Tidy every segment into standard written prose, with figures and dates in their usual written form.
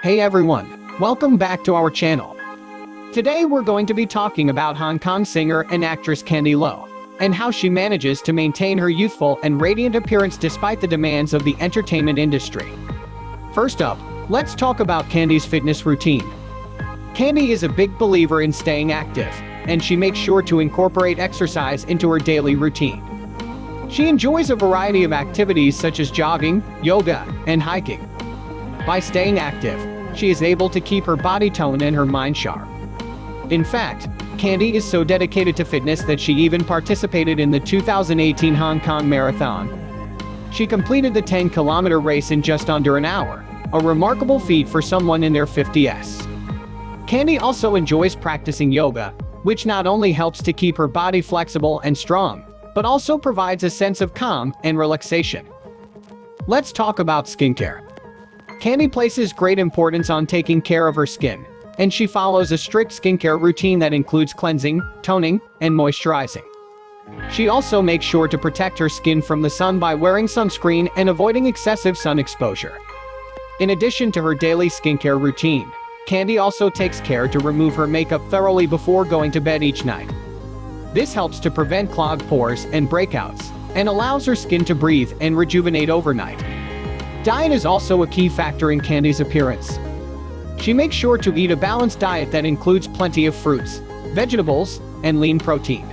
Hey everyone, welcome back to our channel. Today we're going to be talking about Hong Kong singer and actress Candy Lo, and how she manages to maintain her youthful and radiant appearance despite the demands of the entertainment industry. First up, let's talk about Candy's fitness routine. Candy is a big believer in staying active, and she makes sure to incorporate exercise into her daily routine. She enjoys a variety of activities such as jogging, yoga, and hiking. By staying active, she is able to keep her body toned and her mind sharp. In fact, Candy is so dedicated to fitness that she even participated in the 2018 Hong Kong Marathon. She completed the 10-kilometer race in just under an hour, a remarkable feat for someone in their 50s. Candy also enjoys practicing yoga, which not only helps to keep her body flexible and strong, but also provides a sense of calm and relaxation. Let's talk about skincare. Candy places great importance on taking care of her skin, and she follows a strict skincare routine that includes cleansing, toning, and moisturizing. She also makes sure to protect her skin from the sun by wearing sunscreen and avoiding excessive sun exposure. In addition to her daily skincare routine, Candy also takes care to remove her makeup thoroughly before going to bed each night. This helps to prevent clogged pores and breakouts, and allows her skin to breathe and rejuvenate overnight. Diet is also a key factor in Candy's appearance. She makes sure to eat a balanced diet that includes plenty of fruits, vegetables, and lean protein.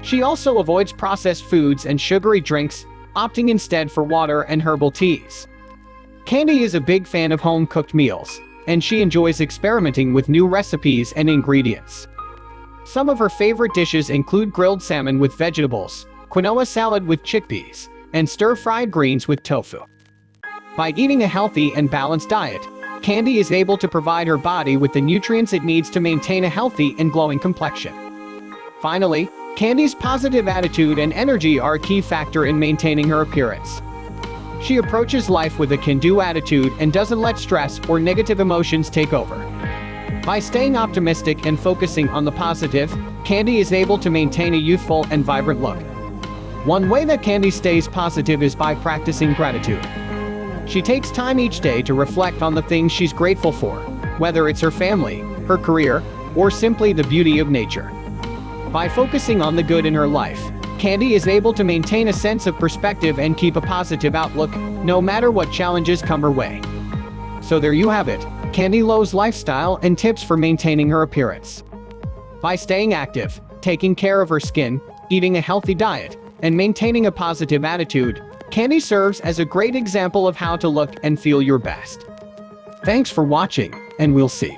She also avoids processed foods and sugary drinks, opting instead for water and herbal teas. Candy is a big fan of home-cooked meals, and she enjoys experimenting with new recipes and ingredients. Some of her favorite dishes include grilled salmon with vegetables, quinoa salad with chickpeas, and stir-fried greens with tofu. By eating a healthy and balanced diet, Candy is able to provide her body with the nutrients it needs to maintain a healthy and glowing complexion. Finally, Candy's positive attitude and energy are a key factor in maintaining her appearance. She approaches life with a can-do attitude and doesn't let stress or negative emotions take over. By staying optimistic and focusing on the positive, Candy is able to maintain a youthful and vibrant look. One way that Candy stays positive is by practicing gratitude. She takes time each day to reflect on the things she's grateful for, whether it's her family, her career, or simply the beauty of nature. By focusing on the good in her life, Candy is able to maintain a sense of perspective and keep a positive outlook, no matter what challenges come her way. So there you have it, Candy Lo's lifestyle and tips for maintaining her appearance. By staying active, taking care of her skin, eating a healthy diet, and maintaining a positive attitude, Candy serves as a great example of how to look and feel your best. Thanks for watching, and we'll see.